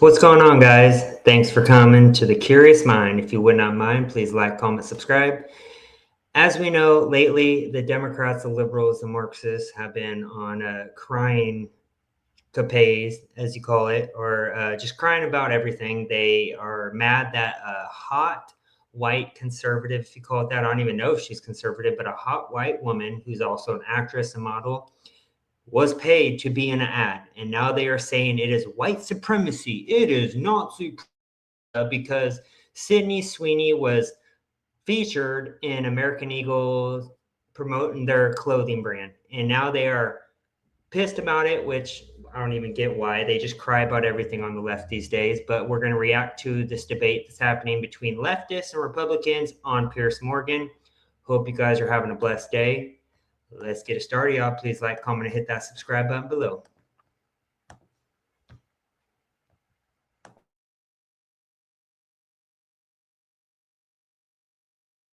What's going on, guys? Thanks for coming to The Curious Mind. If you would not mind, please like, comment, subscribe. As we know, lately, the Democrats, the liberals, the Marxists have been on a crying capades, as you call it, or just crying about everything. They are mad that a hot white conservative, if you call it that, I don't even know if she's conservative, but a hot white woman who's also an actress and model was paid to be in an ad. And now they are saying it is white supremacy. It is not because Sydney Sweeney was featured in American Eagle promoting their clothing brand. And now they are pissed about it, which I don't even get why. They just cry about everything on the left these days. But we're going to react to this debate that's happening between leftists and Republicans on Piers Morgan. Hope you guys are having a blessed day. Let's get it started, y'all. Please like, comment, and hit that subscribe button below.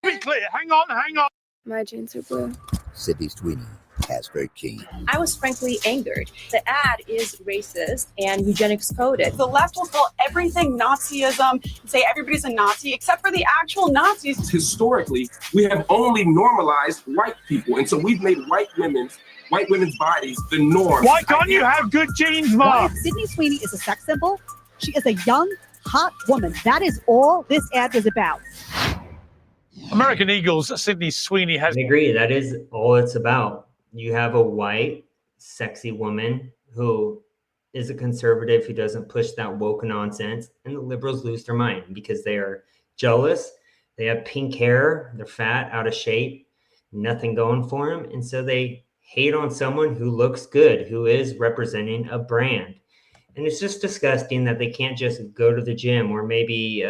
Be clear. Hang on. My jeans are blue. Sydney Sweeney has very keen. I was frankly angered. The ad is racist and eugenics coded. The left will call everything Nazism and say everybody's a Nazi except for the actual Nazis. Historically, we have only normalized white people, and so we've made white women's bodies the norm. Why can't you have good genes, Mark? Sydney Sweeney is a sex symbol. She is a young, hot woman. That is all this ad was about. American Eagle's Sydney Sweeney has... I agree. That is all it's about. You have a white, sexy woman who is a conservative who doesn't push that woke nonsense, and the liberals lose their mind because they are jealous. They have pink hair. They're fat, out of shape, nothing going for them. And so they hate on someone who looks good, who is representing a brand. And it's just disgusting that they can't just go to the gym or maybe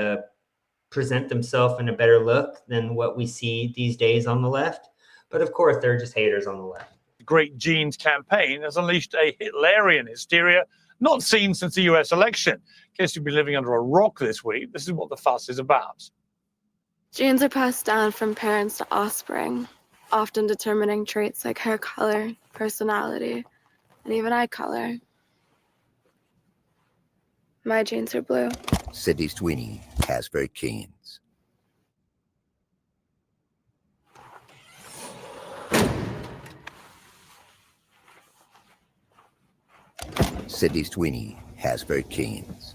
present themselves in a better look than what we see these days on the left. But of course, they're just haters on the left. The Great Genes campaign has unleashed a Hitlerian hysteria not seen since the US election. In case you've been living under a rock this week, this is what the fuss is about. Genes are passed down from parents to offspring, often determining traits like hair color, personality, and even eye color. My jeans are blue. Sydney Sweeney has very keens. Sydney Sweeney has very keens.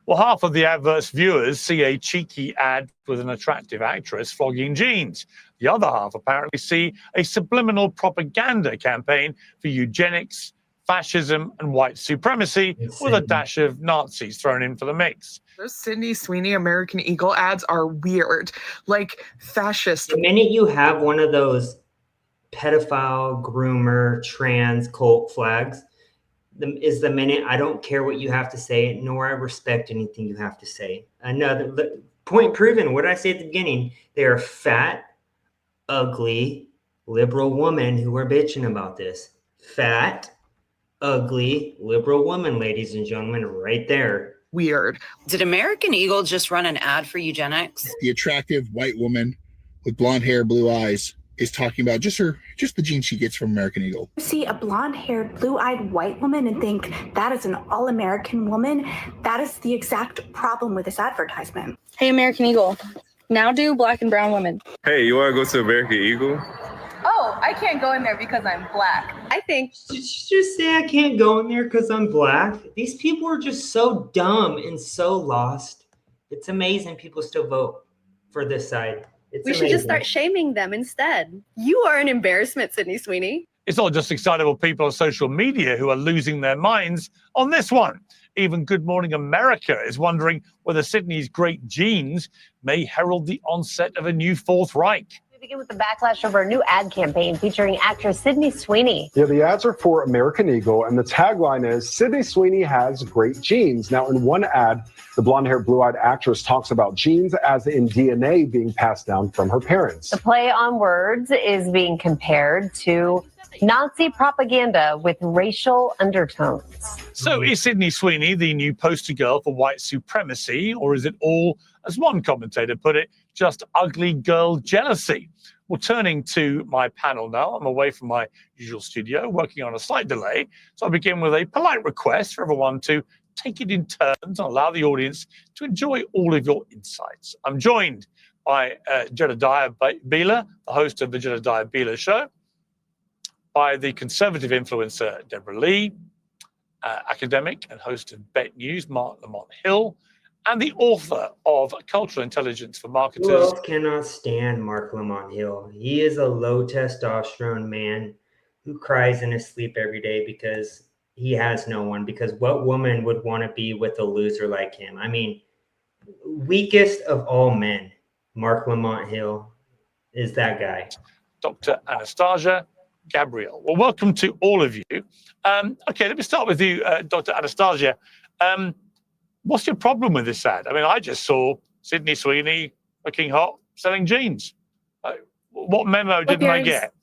Well, half of the advert's viewers see a cheeky ad with an attractive actress flogging jeans. The other half apparently see a subliminal propaganda campaign for eugenics, fascism, and white supremacy with a dash of Nazis thrown in for the mix. Those Sydney Sweeney American Eagle ads are weird, like fascist. The minute you have one of those pedophile, groomer, trans cult flags, is the minute I don't care what you have to say, nor I respect anything you have to say. Another point proven. What did I say at the beginning? They are fat, ugly, liberal women who are bitching about this. Fat, ugly, liberal woman, ladies and gentlemen, right there. Weird. Did American Eagle just run an ad for eugenics? The attractive white woman with blonde hair, blue eyes is talking about just the genes she gets from American Eagle. See a blonde-haired, blue-eyed white woman and think that is an all-American woman. That is the exact problem with this advertisement. Hey, American Eagle, now do black and brown women. Hey, you want to go to American Eagle? Oh, I can't go in there because I'm black. I think... Did you just say I can't go in there because I'm black? These people are just so dumb and so lost. It's amazing people still vote for this side. We should just start shaming them instead. You are an embarrassment, Sydney Sweeney. It's not just excitable people on social media who are losing their minds on this one. Even Good Morning America is wondering whether Sydney's great genes may herald the onset of a new Fourth Reich. We begin with the backlash over a new ad campaign featuring actress Sydney Sweeney. Yeah, the ads are for American Eagle, and the tagline is, Sydney Sweeney has great genes. Now, in one ad, the blonde-haired, blue-eyed actress talks about genes as in DNA being passed down from her parents. The play on words is being compared to Nazi propaganda with racial undertones. So is Sydney Sweeney the new poster girl for white supremacy, or is it all, as one commentator put it, just ugly girl jealousy? Well, turning to my panel now, I'm away from my usual studio, working on a slight delay. So I'll begin with a polite request for everyone to take it in turns and allow the audience to enjoy all of your insights. I'm joined by Jedediah Bila, the host of the Jedediah Bila Show, by the conservative influencer Deborah Lee, academic and host of Bet News, Mark Lamont Hill, and the author of Cultural Intelligence for Marketers. Who else cannot stand Mark Lamont Hill? He is a low testosterone man who cries in his sleep every day because he has no one. Because what woman would want to be with a loser like him? I mean, weakest of all men, Mark Lamont Hill is that guy. Dr. Anastasia Gabriel. Well, welcome to all of you. Okay, let me start with you, Dr. Anastasia. What's your problem with this ad? I mean, I just saw Sydney Sweeney looking hot, selling jeans. What memo didn't I get?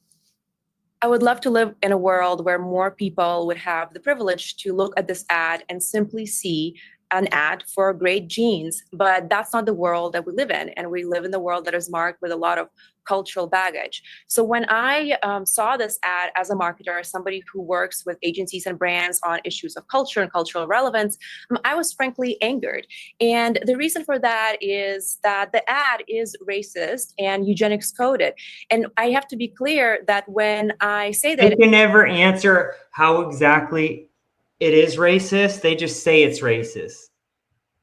I would love to live in a world where more people would have the privilege to look at this ad and simply see an ad for great jeans, but that's not the world that we live in. And we live in the world that is marked with a lot of cultural baggage. So when I saw this ad as a marketer, somebody who works with agencies and brands on issues of culture and cultural relevance, I was frankly angered. And the reason for that is that the ad is racist and eugenics coded. And I have to be clear that when I say that— They can never answer how exactly it is racist. They just say it's racist.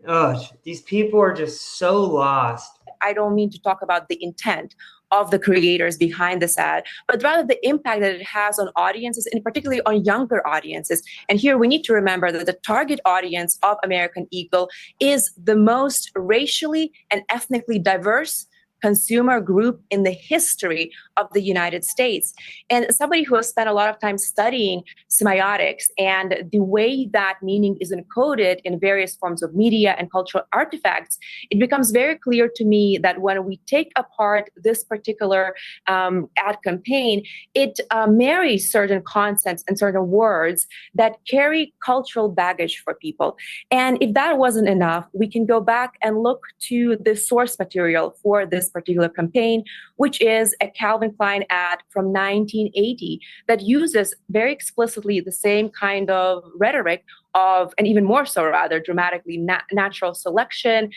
Oh, these people are just so lost. I don't mean to talk about the intent of the creators behind this ad, but rather the impact that it has on audiences, and particularly on younger audiences. And here we need to remember that the target audience of American Eagle is the most racially and ethnically diverse consumer group in the history of the United States. And somebody who has spent a lot of time studying semiotics and the way that meaning is encoded in various forms of media and cultural artifacts, it becomes very clear to me that when we take apart this particular ad campaign, it marries certain concepts and certain words that carry cultural baggage for people. And if that wasn't enough, we can go back and look to the source material for this particular campaign, which is a Calvin Klein ad from 1980 that uses very explicitly the same kind of rhetoric of, and even more so rather dramatically, natural selection,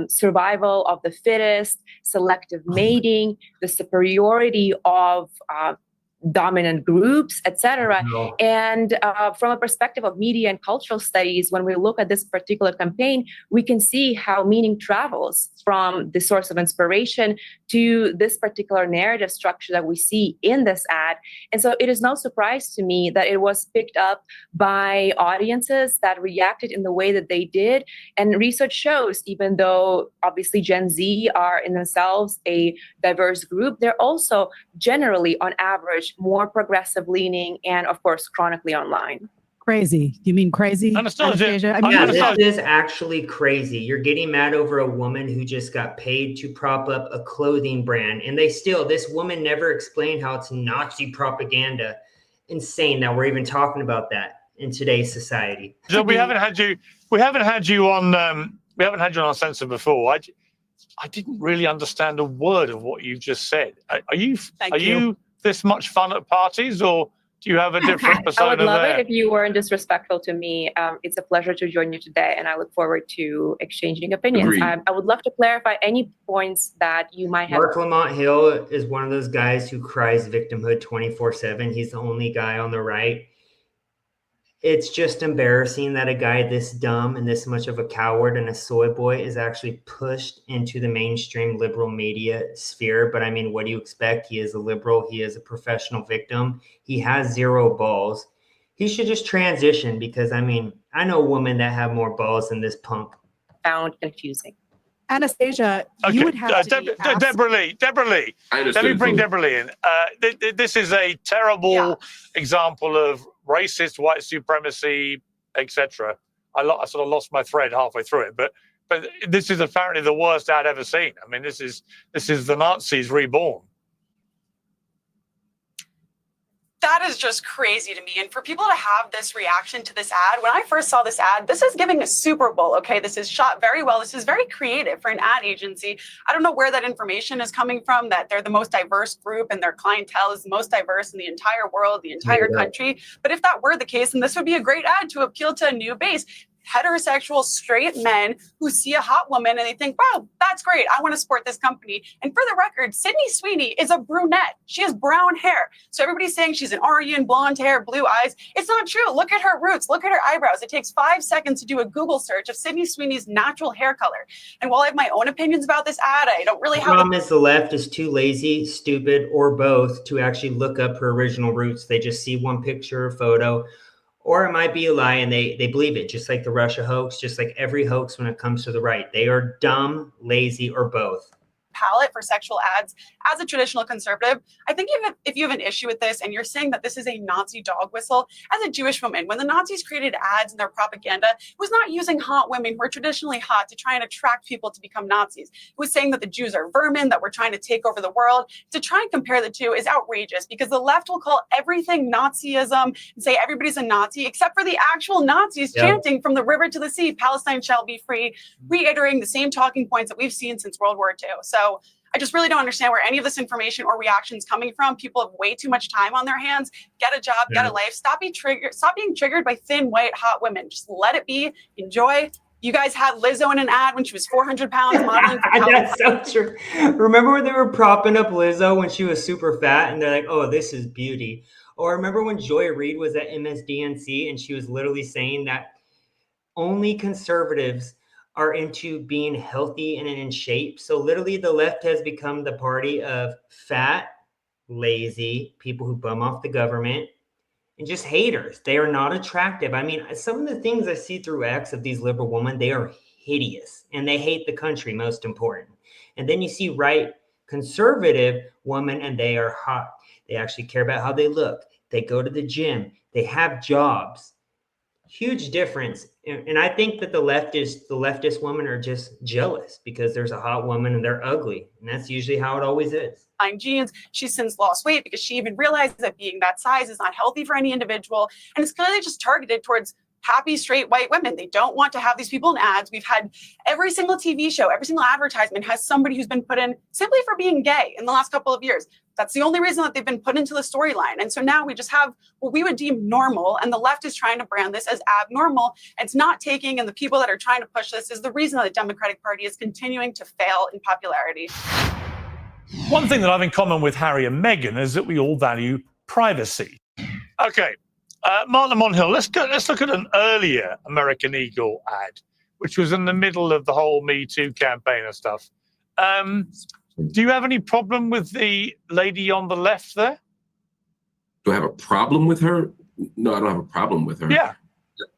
survival of the fittest, selective mating, the superiority of dominant groups, etc. No. And from a perspective of media and cultural studies, when we look at this particular campaign, we can see how meaning travels from the source of inspiration to this particular narrative structure that we see in this ad. And so it is no surprise to me that it was picked up by audiences that reacted in the way that they did. And research shows, even though obviously Gen Z are in themselves a diverse group, they're also generally, on average, more progressive leaning and, of course, chronically online. Crazy. You mean crazy? Anastasia. I mean, Yeah, this is actually crazy. You're getting mad over a woman who just got paid to prop up a clothing brand. And this woman never explained how it's Nazi propaganda. Insane that we're even talking about that in today's society. So we haven't had you on Uncensored before. I didn't really understand a word of what you've just said. Are you this much fun at parties, or do you have a different persona? I would love there? it if you weren't disrespectful to me. It's a pleasure to join you today, and I look forward to exchanging opinions. I would love to clarify any points that you might have. Mark Lamont Hill is one of those guys who cries victimhood 24/7. He's the only guy on the right. It's just embarrassing that a guy this dumb and this much of a coward and a soy boy is actually pushed into the mainstream liberal media sphere. But I mean, what do you expect? He is a liberal. He is a professional victim. He has zero balls. He should just transition because, I mean, I know women that have more balls than this punk. Found confusing. Anastasia, you would have to Deborah Lee. Let me bring Deborah Lee in. This is a terrible example of racist white supremacy, etc. I sort of lost my thread halfway through it, but this is apparently the worst ad ever seen. I mean, this is the Nazis reborn. That is just crazy to me. And for people to have this reaction to this ad, when I first saw this ad, this is giving a Super Bowl. Okay, this is shot very well. This is very creative for an ad agency. I don't know where that information is coming from, that they're the most diverse group and their clientele is the most diverse in the entire world, the entire country. But if that were the case, then this would be a great ad to appeal to a new base. Heterosexual straight men who see a hot woman and they think, wow, that's great. I want to support this company. And for the record, Sydney Sweeney is a brunette. She has brown hair. So everybody's saying she's an Aryan, blonde hair, blue eyes. It's not true. Look at her roots. Look at her eyebrows. It takes 5 seconds to do a Google search of Sydney Sweeney's natural hair color. And while I have my own opinions about this ad, I don't really have. The problem is the left is too lazy, stupid, or both to actually look up her original roots. They just see one picture or photo. Or it might be a lie and they believe it, just like the Russia hoax, just like every hoax when it comes to the right. They are dumb, lazy, or both. Palette for sexual ads as a traditional conservative. I think if you have an issue with this and you're saying that this is a Nazi dog whistle, as a Jewish woman, when the Nazis created ads in their propaganda, it was not using hot women who are traditionally hot to try and attract people to become Nazis. It was saying that the Jews are vermin, that we're trying to take over the world. To try and compare the two is outrageous because the left will call everything Nazism and say everybody's a Nazi, except for the actual Nazis chanting from the river to the sea, Palestine shall be free, reiterating the same talking points that we've seen since World War II. So I just really don't understand where any of this information or reaction is coming from. People have way too much time on their hands. Get a job, get a life. Stop being triggered by thin, white, hot women. Just let it be. Enjoy. You guys had Lizzo in an ad when she was 400 pounds modeling for That's so true. Remember when they were propping up Lizzo when she was super fat and they're like, oh, this is beauty. Or remember when Joy Reid was at MSDNC and she was literally saying that only conservatives are into being healthy and in shape. So literally the left has become the party of fat, lazy, people who bum off the government, and just haters. They are not attractive. I mean, some of the things I see through X of these liberal women, they are hideous and they hate the country, most important. And then you see right conservative women and they are hot. They actually care about how they look. They go to the gym. They have jobs. Huge difference. And I think that the leftist women are just jealous because there's a hot woman and they're ugly. And that's usually how it always is. Jeans. She's since lost weight because she even realizes that being that size is not healthy for any individual. And it's clearly just targeted towards happy, straight, white women. They don't want to have these people in ads. We've had every single TV show, every single advertisement has somebody who's been put in simply for being gay in the last couple of years. That's the only reason that they've been put into the storyline. And so now we just have what we would deem normal, and the left is trying to brand this as abnormal. It's not taking, and the people that are trying to push this is the reason that the Democratic Party is continuing to fail in popularity. One thing that I have in common with Harry and Meghan is that we all value privacy. Okay, Mark Lamont Hill, let's look at an earlier American Eagle ad, which was in the middle of the whole Me Too campaign and stuff. Do you have any problem with the lady on the left there? Do I have a problem with her? No, I don't have a problem with her. Yeah.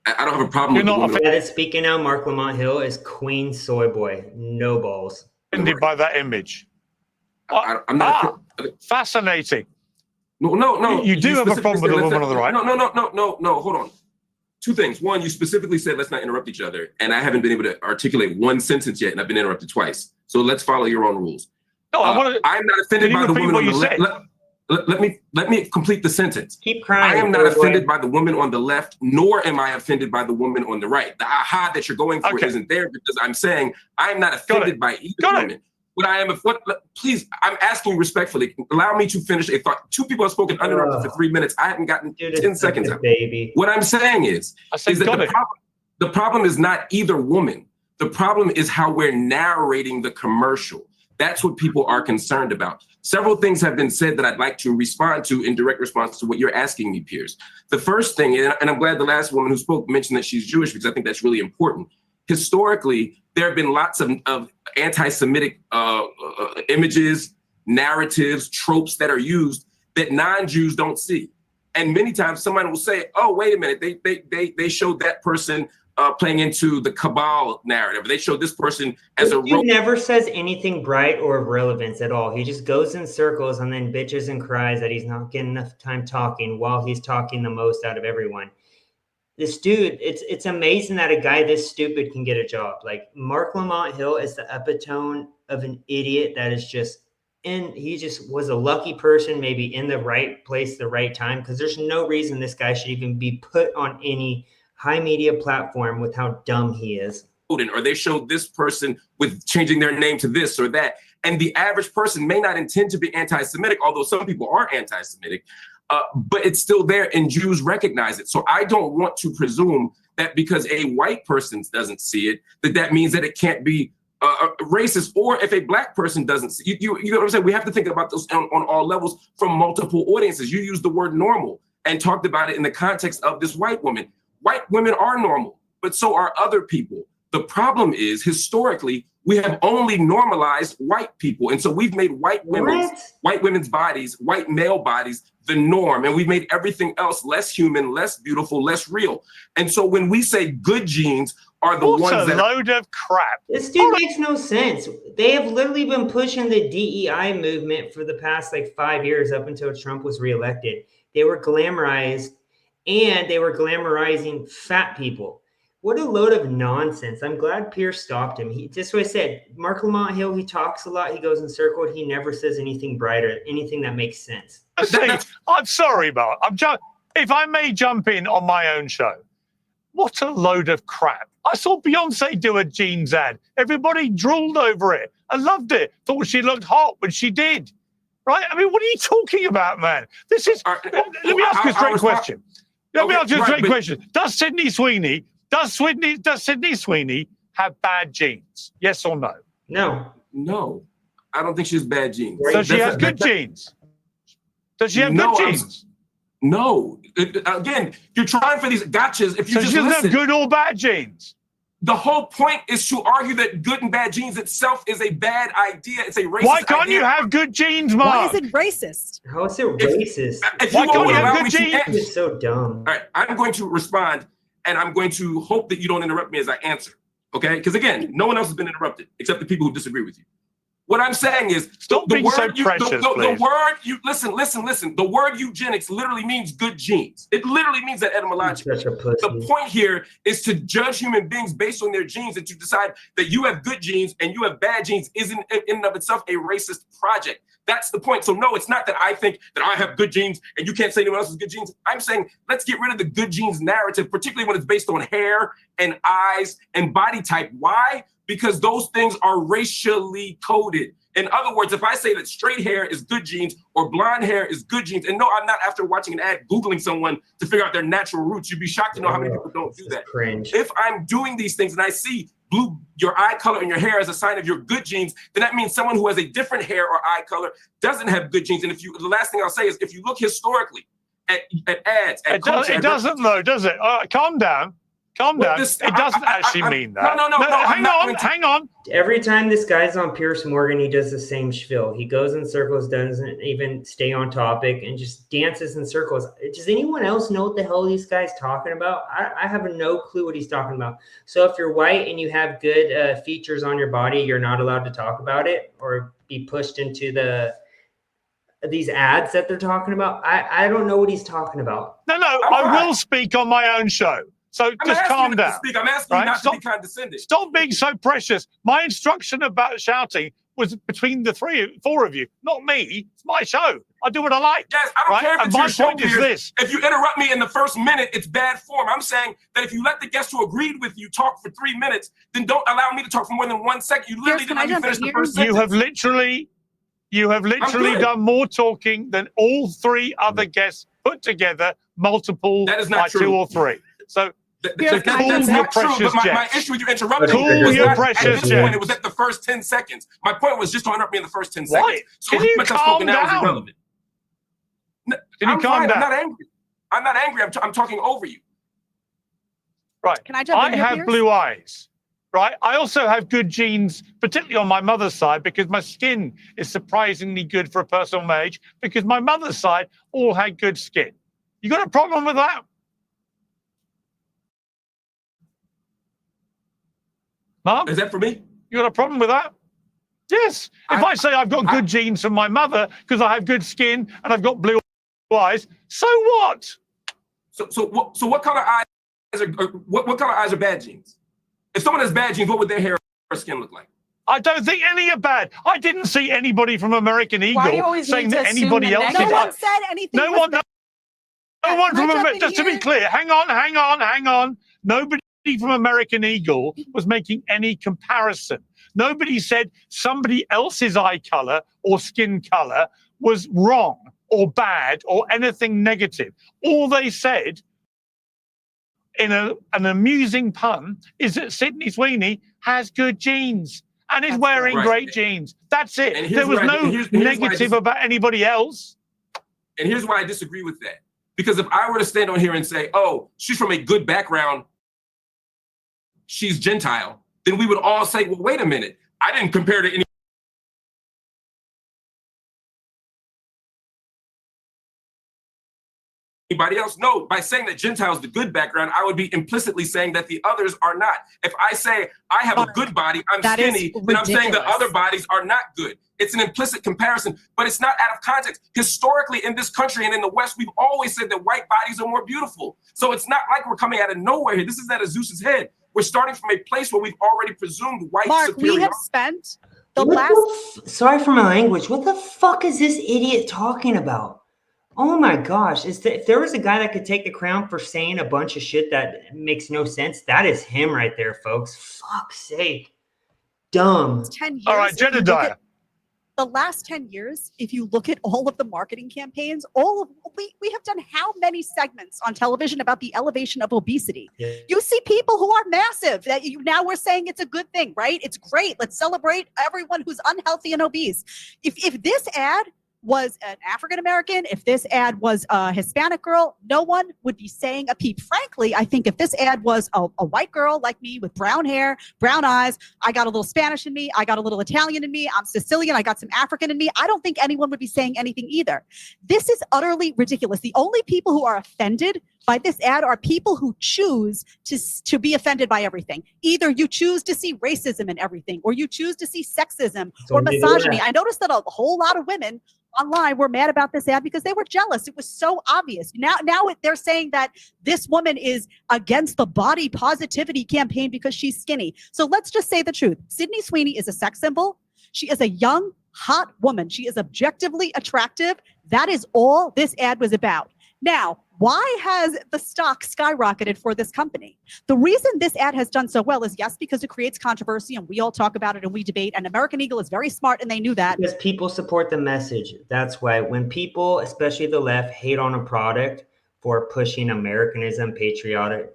I don't have a problem with her. That is speaking now, Mark Lamont Hill is Queen Soy Boy. No balls. Offended by that image. I'm not. Fascinating. No. You do have a problem with the woman on the right. No. Hold on. Two things. One, you specifically said let's not interrupt each other, and I haven't been able to articulate one sentence yet, and I've been interrupted twice. So let's follow your own rules. No, I'm not offended by the woman on the left. Let me complete the sentence. Keep crying. I am not offended by the woman on the left, nor am I offended by the woman on the right. The aha that you're going for isn't there because I'm saying I'm not offended by either woman. But I am, please, I'm asking respectfully, allow me to finish a thought. Two people have spoken uninterrupted for 3 minutes. I haven't gotten 10 seconds out. What I'm saying is that the problem is not either woman. The problem is how we're narrating the commercial. That's what people are concerned about. Several things have been said that I'd like to respond to in direct response to what you're asking me, Piers. The first thing, and I'm glad the last woman who spoke mentioned that she's Jewish because I think that's really important. Historically, there have been lots of anti-Semitic images, narratives, tropes that are used that non-Jews don't see. And many times someone will say, oh, wait a minute, they showed that person playing into the cabal narrative. They showed this person as He never says anything bright or of relevance at all. He just goes in circles and then bitches and cries that he's not getting enough time talking while he's talking the most out of everyone. This dude, it's amazing that a guy this stupid can get a job. Like Mark Lamont Hill is the epitome of an idiot that is just and he just was a lucky person, maybe in the right place, the right time, because there's no reason this guy should even be put on any high media platform with how dumb he is. Or they showed this person with changing their name to this or that. And the average person may not intend to be anti-Semitic, although some people are anti-Semitic, but it's still there and Jews recognize it. So I don't want to presume that because a white person doesn't see it, that means that it can't be racist, or if a black person doesn't see you know what I'm saying? We have to think about this on all levels from multiple audiences. You used the word normal and talked about it in the context of this white woman. White women are normal, but so are other people. The problem is, historically, we have only normalized white people. And so we've made white women's bodies, white male bodies, the norm. And we've made everything else less human, less beautiful, less real. And so when we say good genes are the ones that— load of crap. This dude makes no sense. They have literally been pushing the DEI movement for the past 5 years up until Trump was reelected. They were glamorized, and they were glamorizing fat people. What a load of nonsense. I'm glad Pierce stopped him. He just what I said, Mark Lamont Hill, he talks a lot. He goes in circles. He never says anything brighter, anything that makes sense. I'm sorry, Mark. If I may jump in on my own show, what a load of crap. I saw Beyonce do a jeans ad. Everybody drooled over it. I loved it. Thought she looked hot when she did. Right? I mean, what are you talking about, man? This is... Let me ask you a straight question. Let me ask you a straight question. Does Sydney Sweeney have bad genes? Yes or no? No. I don't think she has bad genes. Does she have good genes? Does she have good genes? No. Again, you're trying for these gotchas. If you just she doesn't listen, have good or bad genes. The whole point is to argue that good and bad genes itself is a bad idea. It's a racist Why can't idea. you have good genes, Mark? Why is it racist? How is it racist? Why can't you have good genes? It's so dumb. All right, I'm going to respond, and I'm going to hope that you don't interrupt me as I answer. Okay? Because again, no one else has been interrupted except the people who disagree with you. What I'm saying is, stop being so precious, please. The word you listen. The word eugenics literally means good genes. It literally means that etymologically. The point here is to judge human beings based on their genes, and to decide that you have good genes and you have bad genes isn't in and of itself a racist project. That's the point. So no, it's not that I think that I have good genes and you can't say anyone else has good genes. I'm saying let's get rid of the good genes narrative, particularly when it's based on hair and eyes and body type. Why? Because those things are racially coded. In other words, if I say that straight hair is good genes or blonde hair is good genes, and no, I'm not after watching an ad Googling someone to figure out their natural roots. You'd be shocked to know how many people don't do that. Cringe. If I'm doing these things and I see your eye color and your hair as a sign of your good genes, then that means someone who has a different hair or eye color doesn't have good genes. And the last thing I'll say is, if you look historically at ads, at culture, it doesn't though, does it? Calm down. Calm down. It doesn't actually mean that. No. Hang on. Every time this guy's on Piers Morgan, he does the same spiel. He goes in circles, doesn't even stay on topic, and just dances in circles. Does anyone else know what the hell these guys talking about? I have no clue what he's talking about. So if you're white and you have good features on your body, you're not allowed to talk about it or be pushed into these ads that they're talking about. I don't know what he's talking about. No, I will speak on my own show. So just calm down. I'm asking you not to be condescending. Stop being so precious. My instruction about shouting was between the four of you, not me. It's my show. I do what I like. Yes, I don't care if it's my your show, point is this. If you interrupt me in the first minute, it's bad form. I'm saying that if you let the guest who agreed with you talk for 3 minutes, then don't allow me to talk for more than 1 second. You literally didn't let me finish the first sentence. You have literally done more talking than all 3 other guests put together, multiple that is not true. 2 or 3. So that's not true, but my issue with you interrupting cool your precious point. It was at the first 10 seconds. My point was just to interrupt me in the first 10 seconds. So can you calm down? Can you calm down? I'm not angry. I'm talking over you. Right. Can I jump in here, I have Pierce? blue eyes. Right. I also have good genes, particularly on my mother's side, because my skin is surprisingly good for a person of my age, because my mother's side all had good skin. You got a problem with that? Mark? Is that for me? You got a problem with that? Yes. If I say I've got good genes from my mother because I have good skin and I've got blue eyes, so what? So what color eyes are what color eyes are bad genes? If someone has bad genes, what would their hair or skin look like? I don't think any are bad. I didn't see anybody from American Eagle Why do you always saying need to that assume anybody the else No is. one said anything. No one. No one Can I from jump in just to be here? clear. Hang on. Nobody from American Eagle was making any comparison. Nobody said somebody else's eye color or skin color was wrong or bad or anything negative. All they said, in an amusing pun, is that Sydney Sweeney has good genes and is wearing great jeans. That's it. And There was no here's why I negative about anybody else. And here's why I disagree with that. Because if I were to stand on here and say, oh, she's from a good background, she's Gentile, then we would all say, well, wait a minute. I didn't compare to anybody else. No, by saying that Gentile is the good background, I would be implicitly saying that the others are not. If I say I have a good body, I'm skinny, then I'm saying the other bodies are not good. It's an implicit comparison, but it's not out of context. Historically, in this country and in the West, we've always said that white bodies are more beautiful. So it's not like we're coming out of nowhere here. This is out of Zeus's head. We're starting from a place where we've already presumed white superiority. We have spent the last... Sorry for my language. What the fuck is this idiot talking about? Oh my gosh. If there was a guy that could take the crown for saying a bunch of shit that makes no sense, that is him right there, folks. Fuck's sake. Dumb. 10 years. All right, Jedediah. The last 10 years, if you look at all of the marketing campaigns, we have done how many segments on television about the elevation of obesity? Yeah. You see people who are massive that now we're saying it's a good thing, right? It's great. Let's celebrate everyone who's unhealthy and obese. If this ad was an African-American, if this ad was a Hispanic girl, no one would be saying a peep. Frankly, I think if this ad was a white girl like me with brown hair, brown eyes, I got a little Spanish in me, I got a little Italian in me, I'm Sicilian, I got some African in me, I don't think anyone would be saying anything either. This is utterly ridiculous. The only people who are offended by this ad are people who choose to be offended by everything. Either you choose to see racism in everything, or you choose to see sexism or misogyny. I noticed that a whole lot of women online were mad about this ad because they were jealous. It was so obvious. Now they're saying that this woman is against the body positivity campaign because she's skinny. So let's just say the truth. Sydney Sweeney is a sex symbol. She is a young, hot woman. She is objectively attractive. That is all this ad was about. Now, why has the stock skyrocketed for this company? The reason this ad has done so well is, yes, because it creates controversy and we all talk about it and we debate, and American Eagle is very smart and they knew that. Because people support the message. That's why when people, especially the left, hate on a product for pushing Americanism, patriotism,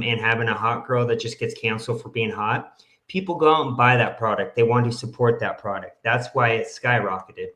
and having a hot girl that just gets canceled for being hot, people go out and buy that product. They want to support that product. That's why it skyrocketed.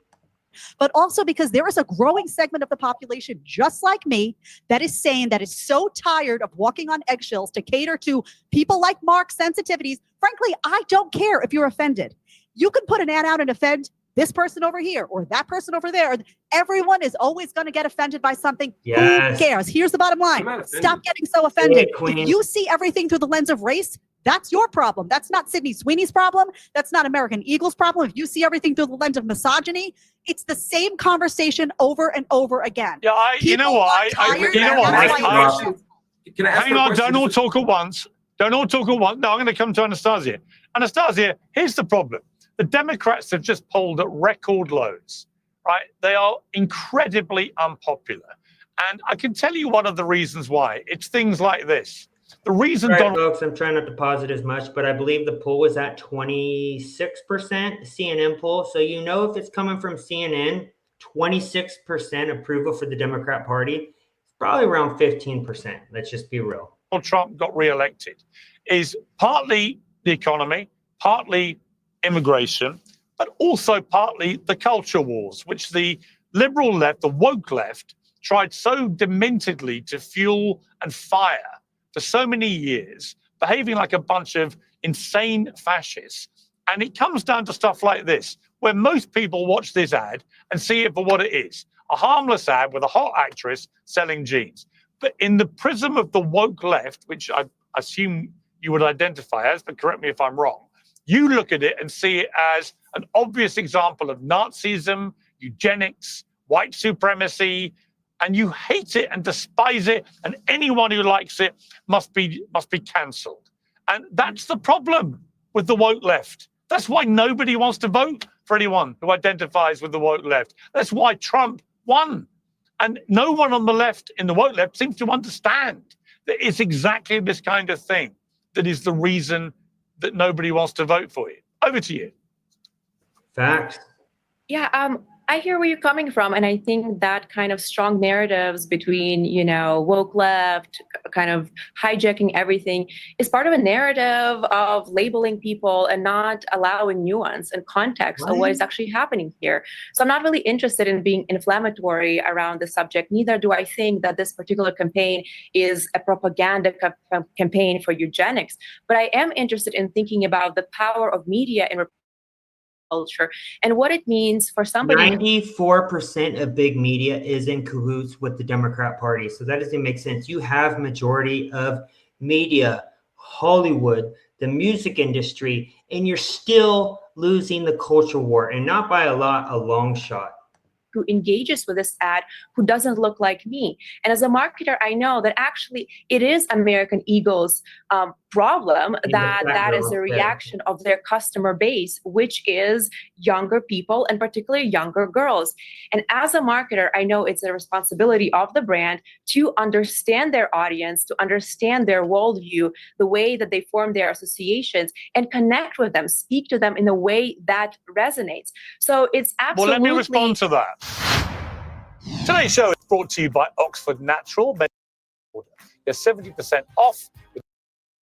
But also because there is a growing segment of the population, just like me, that is saying that is so tired of walking on eggshells to cater to people like Mark's sensitivities. Frankly, I don't care if you're offended. You can put an ad out and offend this person over here or that person over there. Everyone is always going to get offended by something. Yes. Who cares? Here's the bottom line. Stop getting so offended. If you see everything through the lens of race, that's your problem. That's not Sydney Sweeney's problem. That's not American Eagle's problem. If you see everything through the lens of misogyny, it's the same conversation over and over again. Yeah, you know what? Hang on, don't all talk at once. Don't all talk at once. No, I'm going to come to Anastasia. Anastasia, here's the problem. The Democrats have just polled at record lows, right? They are incredibly unpopular. And I can tell you one of the reasons why. It's things like this. The reason folks, I'm trying not to pause it as much, but I believe the poll was at 26%, CNN poll. So you know if it's coming from CNN, 26% approval for the Democrat Party. It's probably around 15%. Let's just be real. Trump got reelected is partly the economy, partly immigration, but also partly the culture wars, which the liberal left, the woke left, tried so dementedly to fuel and fire for so many years, behaving like a bunch of insane fascists. And it comes down to stuff like this, where most people watch this ad and see it for what it is, a harmless ad with a hot actress selling jeans. But in the prism of the woke left, which I assume you would identify as, but correct me if I'm wrong, you look at it and see it as an obvious example of Nazism, eugenics, white supremacy, and you hate it and despise it, and anyone who likes it must be cancelled. And that's the problem. with the woke left. That's why nobody wants to vote for anyone who identifies with the woke left. That's why Trump won. And no one on the left, in the woke left, seems to understand that it's exactly this kind of thing that is the reason that nobody wants to vote for you. Over to you. Facts. Yeah, I hear where you're coming from, and I think that kind of strong narratives between, woke left, kind of hijacking everything, is part of a narrative of labeling people and not allowing nuance and context of what is actually happening here. So I'm not really interested in being inflammatory around the subject. Neither do I think that this particular campaign is a propaganda campaign for eugenics. But I am interested in thinking about the power of media in culture and what it means for somebody. 94% of big media is in cahoots with the Democrat Party. So that doesn't make sense. You have majority of media, Hollywood, the music industry, and you're still losing the culture war, and not by a lot, a long shot. Who engages with this ad who doesn't look like me. And as a marketer, I know that actually it is American Eagle's problem that is a reaction of their customer base, which is younger people and particularly younger girls. And as a marketer, I know it's a responsibility of the brand to understand their audience, to understand their worldview, the way that they form their associations, and connect with them, speak to them in a way that resonates. So it's absolutely... Well, let me respond to that. Today's show is brought to you by Oxford Natural. You're 70% off with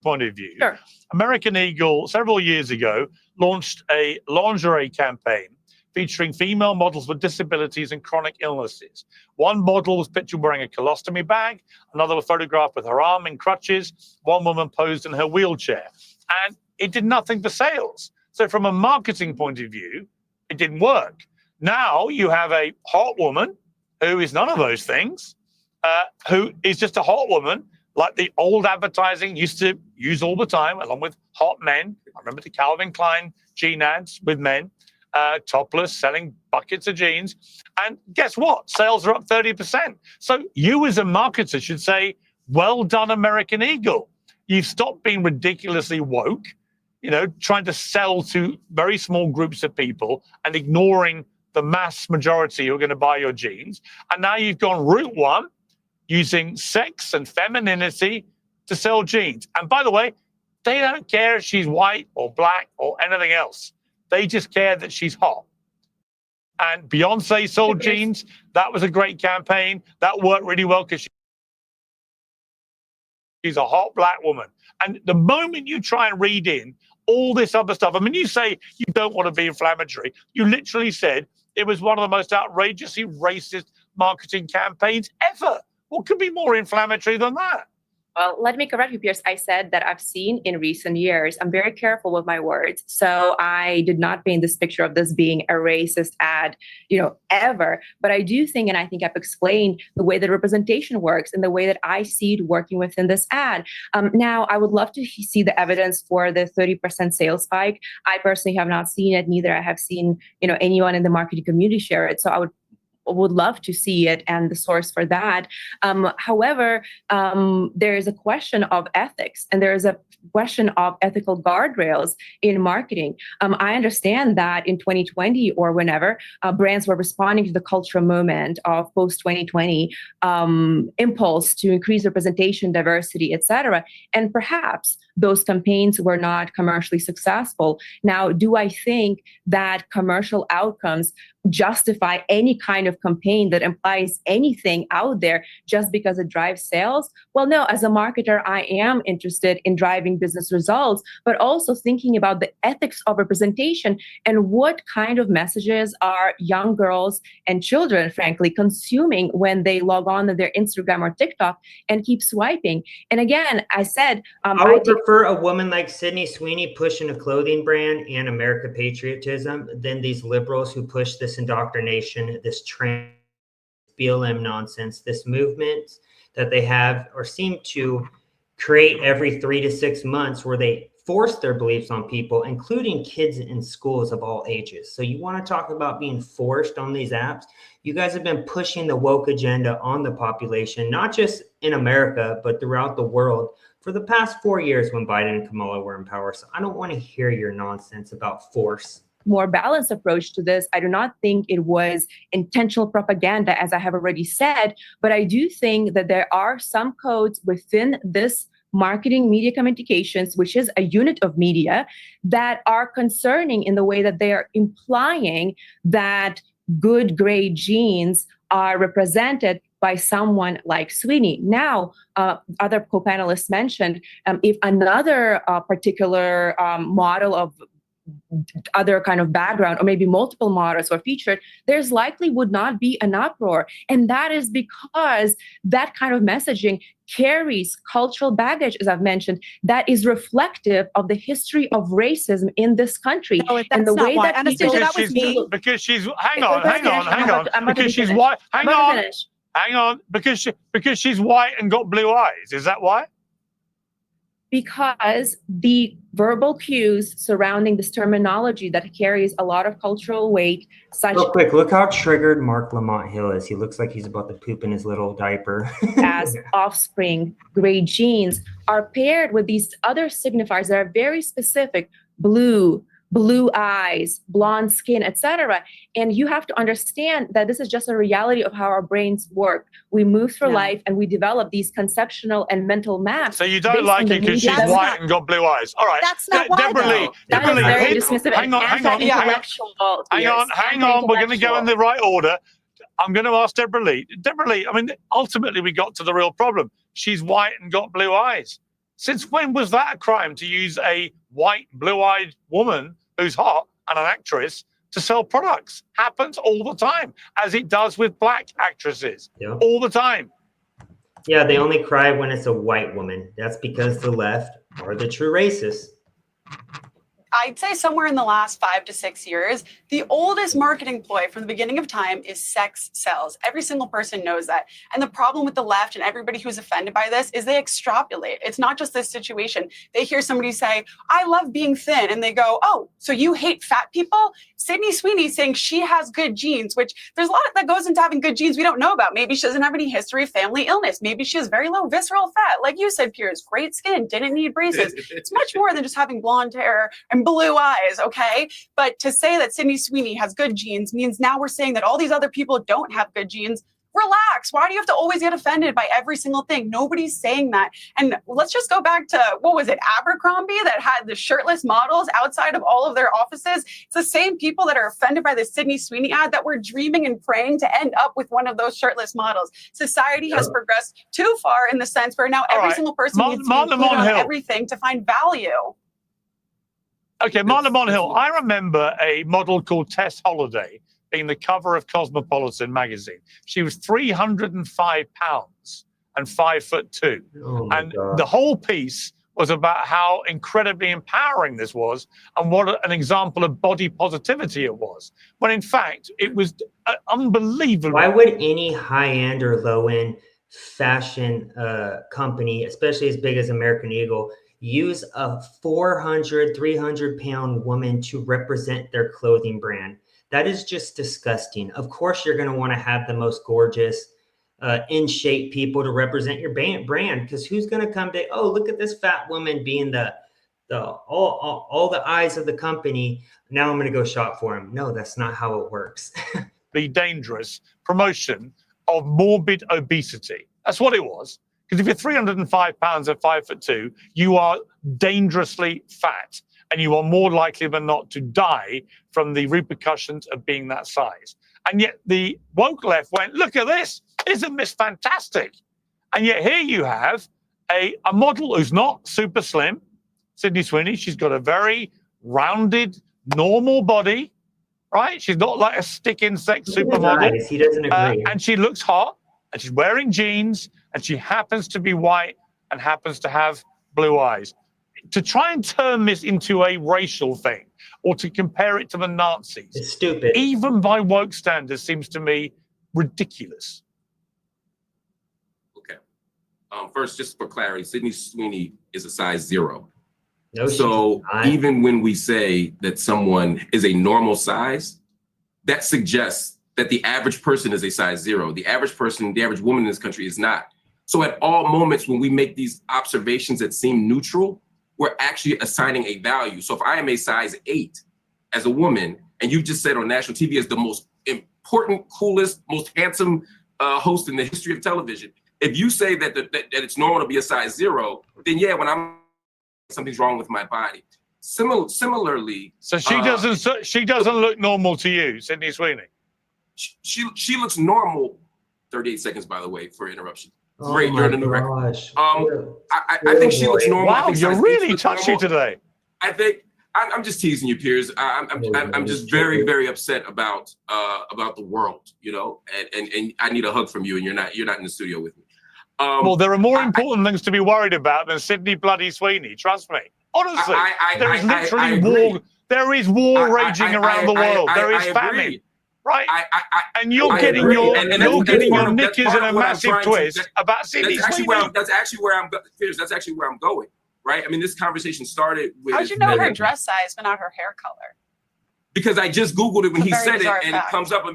point of view. Sure. American Eagle, several years ago, launched a lingerie campaign featuring female models with disabilities and chronic illnesses. One model was pictured wearing a colostomy bag, another was photographed with her arm in crutches, one woman posed in her wheelchair. And it did nothing for sales. So from a marketing point of view, it didn't work. Now you have a hot woman who is none of those things, who is just a hot woman, like the old advertising used to use all the time, along with hot men. I remember the Calvin Klein jean ads with men, topless, selling buckets of jeans. And guess what? Sales are up 30%. So you as a marketer should say, well done, American Eagle. You've stopped being ridiculously woke, trying to sell to very small groups of people and ignoring the mass majority who are going to buy your jeans. And now you've gone route one, using sex and femininity to sell jeans. And by the way, they don't care if she's white or black or anything else. They just care that she's hot. And Beyonce sold jeans. That was a great campaign. That worked really well because she's a hot black woman. And the moment you try and read in all this other stuff, I mean, you say you don't want to be inflammatory. You literally said it was one of the most outrageously racist marketing campaigns ever. What could be more inflammatory than that? Well, let me correct you, Pierce. I said that I've seen in recent years. I'm very careful with my words. So I did not paint this picture of this being a racist ad, ever. But I do think, and I think I've explained the way that representation works and the way that I see it working within this ad. Now, I would love to see the evidence for the 30% sales spike. I personally have not seen it. Neither I have seen, anyone in the marketing community share it. So I would love to see it and the source for that. However, there is a question of ethics and there is a question of ethical guardrails in marketing. I understand that in 2020 or whenever, brands were responding to the cultural moment of post-2020 impulse to increase representation, diversity, etc. And perhaps those campaigns were not commercially successful. Now, do I think that commercial outcomes justify any kind of campaign that implies anything out there just because it drives sales? Well, no, as a marketer, I am interested in driving business results, but also thinking about the ethics of representation and what kind of messages are young girls and children, frankly, consuming when they log on to their Instagram or TikTok and keep swiping. And again, I said, I would prefer a woman like Sydney Sweeney pushing a clothing brand and America patriotism than these liberals who push this indoctrination, this trans BLM nonsense, this movement that they have or seem to create every 3 to 6 months where they force their beliefs on people, including kids in schools of all ages. So you want to talk about being forced on these apps? You guys have been pushing the woke agenda on the population, not just in America, but throughout the world for the past 4 years when Biden and Kamala were in power. So I don't want to hear your nonsense about force. More balanced approach to this. I do not think it was intentional propaganda, as I have already said, but I do think that there are some codes within this marketing media communications, which is a unit of media, that are concerning in the way that they are implying that good grade genes are represented by someone like Sweeney. Now, other co-panelists mentioned if another particular model of other kind of background, or maybe multiple models were featured, there's likely would not be an uproar. And that is because that kind of messaging carries cultural baggage, as I've mentioned, that is reflective of the history of racism in this country. No, and the way that Anastasia, that was me. Because she's hang on, because she's white. Hang on, because she's white and got blue eyes. Is that why? Because the verbal cues surrounding this terminology that carries a lot of cultural weight, such Real quick, look how triggered Mark Lamont Hill is. He looks like he's about to poop in his little diaper. as offspring, grade genes, are paired with these other signifiers that are very specific: blue eyes, blonde skin, etc. And you have to understand that this is just a reality of how our brains work. We move through life and we develop these conceptual and mental maps. So you don't like it because she's white and got blue eyes. All right. That's not why, Deborah Lee. That is very dismissive Hang on. Hang on. We're going to go in the right order. I'm going to ask Deborah Lee. Deborah Lee, I mean, ultimately we got to the real problem. She's white and got blue eyes. Since when was that a crime to use a white, blue-eyed woman who's hot and an actress to sell products? Happens all the time, as it does with black actresses. All the time. Yeah, they only cry when it's a white woman. That's because the left are the true racists. I'd say somewhere in the last 5 to 6 years, the oldest marketing ploy from the beginning of time is sex sells. Every single person knows that. And the problem with the left and everybody who's offended by this is they extrapolate. It's not just this situation. They hear somebody say, I love being thin. And they go, oh, so you hate fat people? Sydney Sweeney saying she has good genes, which there's a lot that goes into having good genes we don't know about. Maybe she doesn't have any history of family illness. Maybe she has very low visceral fat. Like you said, Piers, great skin, didn't need braces. It's much more than just having blonde hair and blue eyes, okay? But to say that Sydney Sweeney has good genes means now we're saying that all these other people don't have good genes. Relax. Why do you have to always get offended by every single thing? Nobody's saying that. And let's just go back to, what was it, Abercrombie, that had the shirtless models outside of all of their offices? It's the same people that are offended by the Sydney Sweeney ad that were dreaming and praying to end up with one of those shirtless models. Society has progressed too far in the sense where now every single person needs to include on everything to find value. Okay, Mark Lamont Hill. I remember a model called Tess Holliday being the cover of Cosmopolitan magazine. She was 305 pounds and 5'2". And the whole piece was about how incredibly empowering this was and what an example of body positivity it was. When in fact, it was unbelievable. Why would any high-end or low-end fashion company, especially as big as American Eagle, use a 400, 300-pound woman to represent their clothing brand? That is just disgusting. Of course, you're going to want to have the most gorgeous, in shape people to represent your brand, because who's going to come to, oh, look at this fat woman being all the eyes of the company. Now I'm going to go shop for him. No, that's not how it works. The dangerous promotion of morbid obesity. That's what it was. Because if you're 305 pounds and 5'2", you are dangerously fat, and you are more likely than not to die from the repercussions of being that size. And yet the woke left went, look at this, isn't this fantastic? And yet here you have a model who's not super slim, Sydney Sweeney. She's got a very rounded, normal body, right? She's not like a stick insect supermodel. He doesn't agree. And she looks hot, and she's wearing jeans, and she happens to be white and happens to have blue eyes. To try and turn this into a racial thing or to compare it to the Nazis, it's stupid. Even by woke standards, seems to me ridiculous. Okay. First, just for clarity, Sydney Sweeney is a size 0. No, so even when we say that someone is a normal size, that suggests that the average person is a size 0. The average person, the average woman in this country is not. So at all moments when we make these observations that seem neutral, we're actually assigning a value. So if I am a size 8 as a woman, and you just said on national TV as the most important, coolest, most handsome host in the history of television, if you say that it's normal to be a size 0, then yeah, when something's wrong with my body. Similarly, so she doesn't look normal to you, Sydney Sweeney. She looks normal. 38 seconds, by the way, for interruption. Oh Great, you're in the new record. I think she looks normal. Wow, you're really touchy today. I think I'm just teasing you, Piers. I'm just very, very upset about the world, you know, and I need a hug from you, and you're not in the studio with me. Well, there are more important things to be worried about than Sydney bloody Sweeney. Trust me. Honestly, there is literally war. There is war raging around the world. There is famine. Right, and you're getting your knickers in a massive twist about Sydney Sweeney. That's actually where I'm going. Right. I mean, this conversation started with. How'd you know her dress size, but not her hair color? Because I just Googled it when he said it, and fact. It comes up.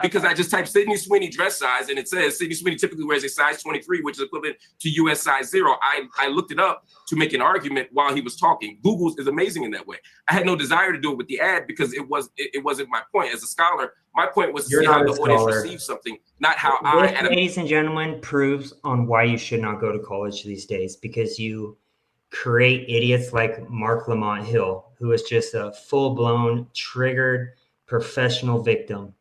Because I just typed Sydney Sweeney dress size, and it says Sydney Sweeney typically wears a size 23, which is equivalent to US size 0. I looked it up to make an argument while he was talking. Google is amazing in that way. I had no desire to do it with the ad because it wasn't my point. As a scholar, my point was to see how the audience receives something, not how ladies and gentlemen, proves on why you should not go to college these days, because you create idiots like Mark Lamont Hill, who is just a full-blown, triggered, professional victim.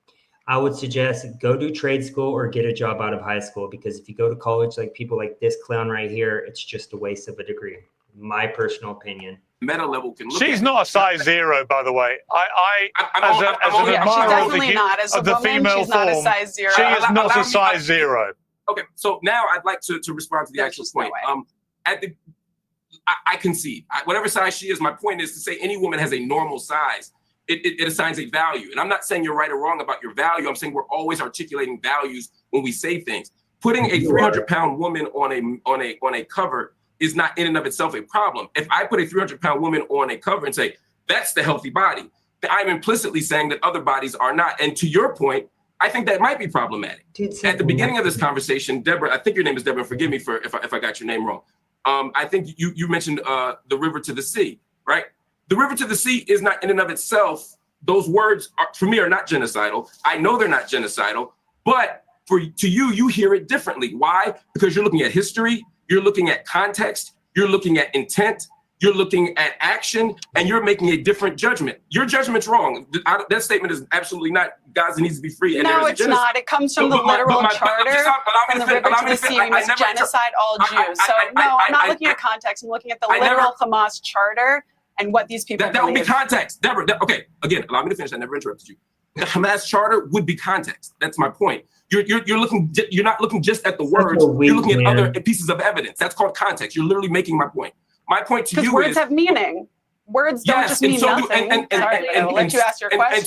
I would suggest go do trade school or get a job out of high school, because if you go to college like people like this clown right here, it's just a waste of a degree. My personal opinion. Meta level can look She's not a size 0, by the way. As an admirer of the female form, she is not a size 0. Okay, so now I'd like to respond to the actual point. I concede. Whatever size she is, my point is to say any woman has a normal size. It assigns a value. And I'm not saying you're right or wrong about your value. I'm saying we're always articulating values when we say things. Putting a 300-pound woman on a cover is not in and of itself a problem. If I put a 300-pound woman on a cover and say, that's the healthy body, then I'm implicitly saying that other bodies are not. And to your point, I think that might be problematic. At the beginning of this conversation, Deborah, I think your name is Deborah, forgive me if I got your name wrong. I think you mentioned the river to the sea, right? The river to the sea is not in and of itself. Those words for me are not genocidal. I know they're not genocidal, but to you, you hear it differently. Why? Because you're looking at history, you're looking at context, you're looking at intent, you're looking at action, and you're making a different judgment. Your judgment's wrong. That statement is absolutely not Gaza needs to be free. And no, it's not. It comes from the literal charter from the river to the sea. We must genocide all Jews. So no, I'm not looking at context. I'm looking at the literal Hamas charter and what these people that would be context. Deborah, okay, again, allow me to finish. I never interrupted you. The Hamas charter would be context. That's my point. You're looking. You're not looking just at the words. You're looking at other pieces of evidence. That's called context. You're literally making my point. My point to you is because words have meaning. Words don't just mean nothing. Sorry, I will let you ask your question.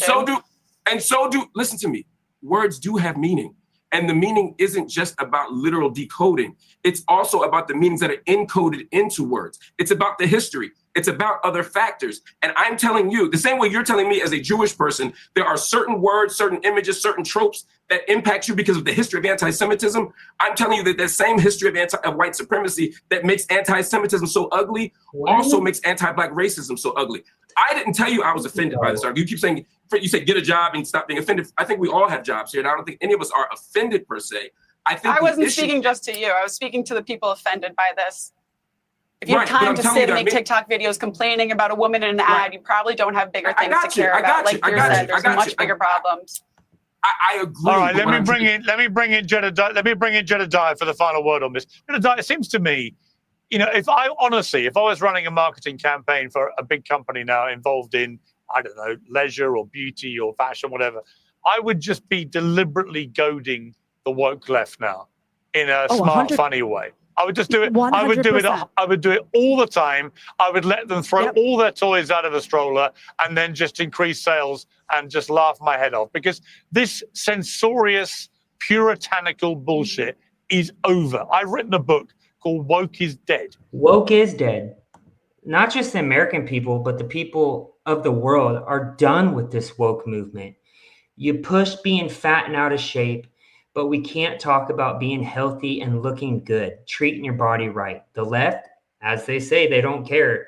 And so do. Listen to me. Words do have meaning. And the meaning isn't just about literal decoding. It's also about the meanings that are encoded into words. It's about the history. It's about other factors. And I'm telling you, the same way you're telling me as a Jewish person, there are certain words, certain images, certain tropes that impact you because of the history of anti-Semitism. I'm telling you that same history of white supremacy that makes anti-Semitism so ugly also makes anti-Black racism so ugly. I didn't tell you I was offended by this argument. You keep saying, you say get a job and stop being offended. I think we all have jobs here, and I don't think any of us are offended per se. I wasn't speaking just to you. I was speaking to the people offended by this. If you have time to sit and make TikTok videos complaining about a woman in an ad, you probably don't have bigger things to care about. Like you said, there's much bigger problems. I agree. All right, let me bring in Jedediah for the final word on this. Jedediah, it seems to me, if I was running a marketing campaign for a big company now involved in, I don't know, leisure or beauty or fashion, whatever, I would just be deliberately goading the woke left now in a smart, funny way. I would just do it. 100%. I would do it all the time. I would let them throw all their toys out of the stroller and then just increase sales and just laugh my head off, because this censorious, puritanical bullshit is over. I've written a book called Woke is Dead. Woke is dead. Not just the American people, but the people of the world are done with this woke movement. You push being fat and out of shape, but we can't talk about being healthy and looking good, treating your body right. The left, as they say, they don't care.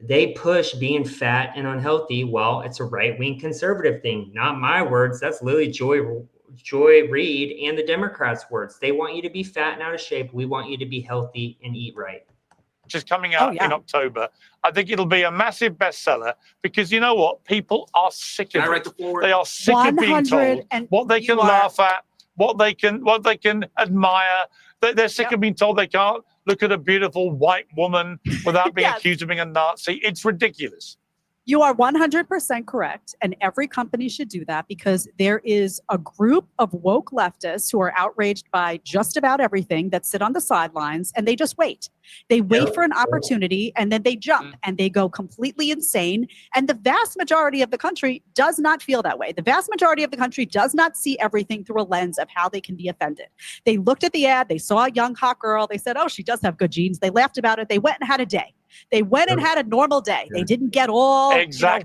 They push being fat and unhealthy. Well, it's a right-wing conservative thing. Not my words. That's Lily Joy Reid and the Democrats' words. They want you to be fat and out of shape. We want you to be healthy and eat right. Which is coming out in October. I think it'll be a massive bestseller because you know what? People are sick of it. They are sick of being told what they can laugh at, what they can admire. They're sick of being told they can't look at a beautiful white woman without being accused of being a Nazi. It's ridiculous. You are 100% correct. And every company should do that because there is a group of woke leftists who are outraged by just about everything that sit on the sidelines and they just wait. They wait for an opportunity and then they jump and they go completely insane. And the vast majority of the country does not feel that way. The vast majority of the country does not see everything through a lens of how they can be offended. They looked at the ad, they saw a young hot girl, they said, oh, she does have good genes. They laughed about it. They went and had a day. They went and had a normal day. They didn't get all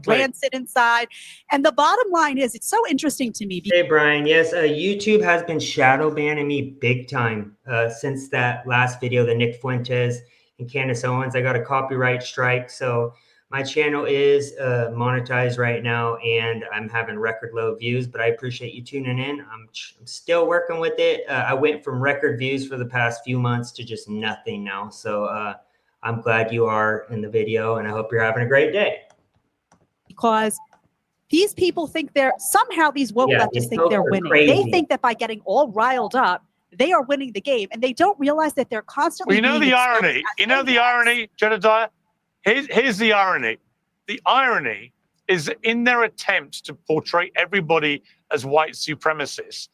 rancid inside. And the bottom line is, it's so interesting to me. Hey, Brian. Yes, YouTube has been shadow banning me big time since that last video, the Nick Fuentes and Candace Owens. I got a copyright strike. So my channel is monetized right now and I'm having record low views, but I appreciate you tuning in. I'm still working with it. I went from record views for the past few months to just nothing now. So I'm glad you are in the video and I hope you're having a great day. Because these people think somehow these woke leftists think they're winning. They think that by getting all riled up, they are winning the game and they don't realize that they're constantly the irony. You know the irony, Jedediah? Here's the irony. The irony is that in their attempt to portray everybody as white supremacists,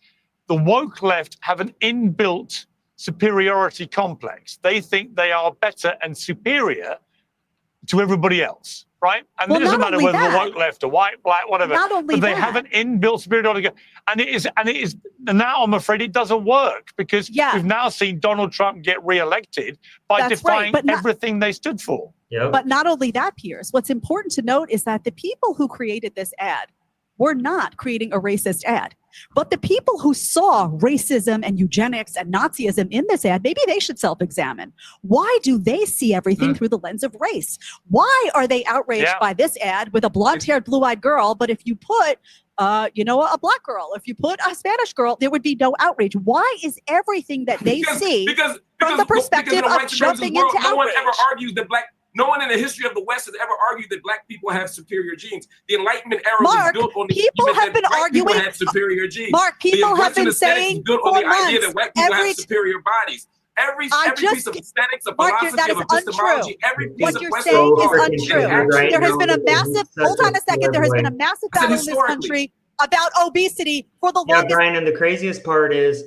the woke left have an inbuilt superiority complex. They think they are better and superior to everybody else, right? And it doesn't matter whether the woke left or white, black, whatever. But they have an inbuilt superiority, and it is. And now I'm afraid it doesn't work because we've now seen Donald Trump get reelected by defying everything they stood for. But not only that, Piers. What's important to note is that the people who created this ad were not creating a racist ad. But the people who saw racism and eugenics and Nazism in this ad, maybe they should self-examine. Why do they see everything through the lens of race? Why are they outraged by this ad with a blonde-haired, blue-eyed girl, but if you put a black girl, if you put a Spanish girl, there would be no outrage? Why is everything that they see from the perspective of jumping into outrage? No one ever argues that no one in the history of the West has ever argued that black people have superior genes. The Enlightenment era was built on the people have been arguing had superior genes. Mark, people have been saying built on the idea that white people have superior bodies. Every piece of aesthetics, of philosophy, of epistemology, every piece of what you're saying is untrue. There has been a massive, hold on a second, there has been a massive battle in this country about obesity for the longest. Yeah, Brian, and the craziest part is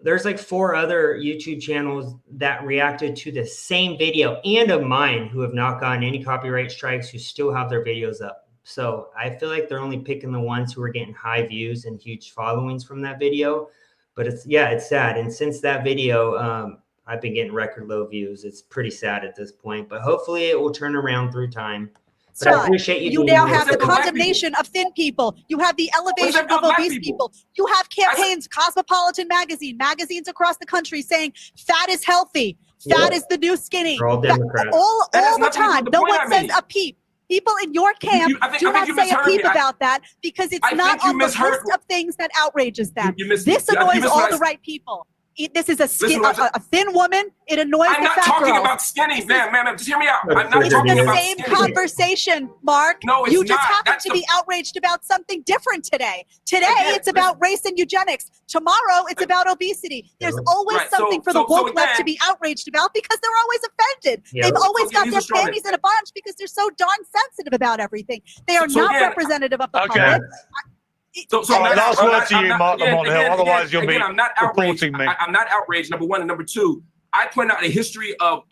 there's like 4 other YouTube channels that reacted to the same video and of mine who have not gotten any copyright strikes, who still have their videos up. So I feel like they're only picking the ones who are getting high views and huge followings from that video. But it's sad. And since that video, I've been getting record low views. It's pretty sad at this point, but hopefully it will turn around through time. But I appreciate you. You now have the condemnation of thin people. You have the elevation of obese people. You have campaigns, Cosmopolitan magazine, magazines across the country saying fat is healthy. Fat is the new skinny. All Democrats. All the time. No one says a peep. People in your camp do not say a peep about that because it's not on the list of things that outrages them. This annoys all the right people. This is a thin woman. It annoys the fat girl. I'm not talking about skinny, ma'am. Just hear me out. I'm not talking about skinny. It's the same conversation, Mark. No, it's you just not. happen to be outraged about something different today. Today, it's about race and eugenics. Tomorrow, it's about obesity. There's always something for the woke left to be outraged about because they're always offended. They've always got their panties in a bunch because they're so darn sensitive about everything. They are not representative of the public. So last word to you, Mark Lamont Hill. Otherwise, you'll be reporting me. I'm not outraged. Number one, and number two, I point out a history of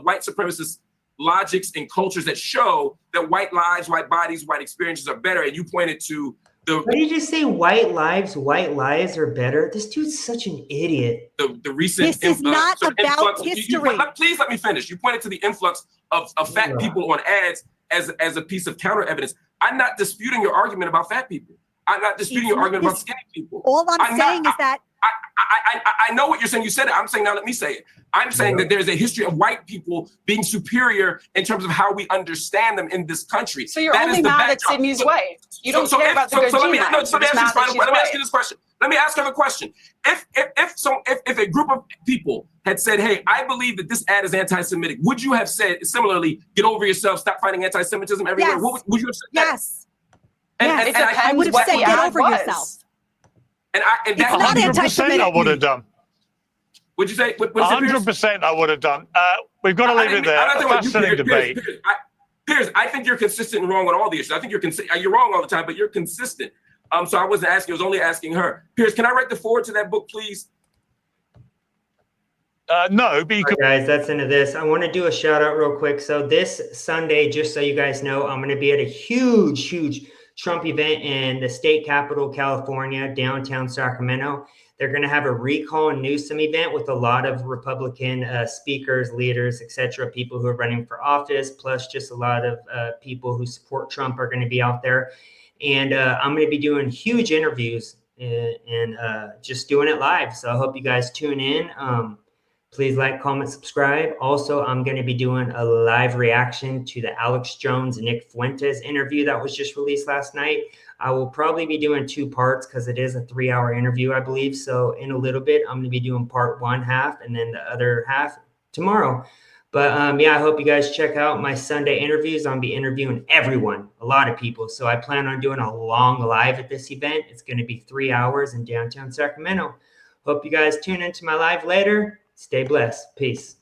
white supremacist logics and cultures that show that white lives, white bodies, white experiences are better. And you pointed to the. What did you just say? White lives, white lies are better. This dude's such an idiot. The recent. This is not about history. Please let me finish. You pointed to the influx of fat people on ads as a piece of counter evidence. I'm not disputing your argument about fat people. I'm not disputing your argument about skinny people. All I'm saying is that I know what you're saying. You said it. I'm saying now let me say it. I'm saying that there's a history of white people being superior in terms of how we understand them in this country. So you're only mad that Sydney's white. You don't care about the good gene lines. Let me ask you this question. Let me ask you a question. If a group of people had said, "Hey, I believe that this ad is anti-Semitic," would you have said similarly, "Get over yourself, stop fighting anti-Semitism everywhere"? Yes. What would you have said? Yes. And I would have said, "Get over yourself." And it's not 100% I would have done. Would you say? 100% I would have done. We've got to leave it there. A fascinating debate. Piers, I think you're consistent and wrong on all the issues. I think you're wrong all the time, but you're consistent. So I wasn't asking, I was only asking her. Piers, can I write the forward to that book, please? No, but you could. Guys, that's into this. I want to do a shout out real quick. So this Sunday, just so you guys know, I'm going to be at a huge Trump event in the state capital, California, downtown Sacramento. They're going to have a recall and Newsom event with a lot of Republican speakers, leaders, etc., people who are running for office, plus just a lot of people who support Trump are going to be out there. And I'm going to be doing huge interviews and just doing it live. So I hope you guys tune in. Please like, comment, subscribe. Also, I'm going to be doing a live reaction to the Alex Jones and Nick Fuentes interview that was just released last night. I will probably be doing 2 parts because it is a 3-hour interview, I believe. So in a little bit, I'm going to be doing part 1 half and then the other half tomorrow. But yeah, I hope you guys check out my Sunday interviews. I'm going to be interviewing everyone, a lot of people. So I plan on doing a long live at this event. It's going to be 3 hours in downtown Sacramento. Hope you guys tune into my live later. Stay blessed. Peace.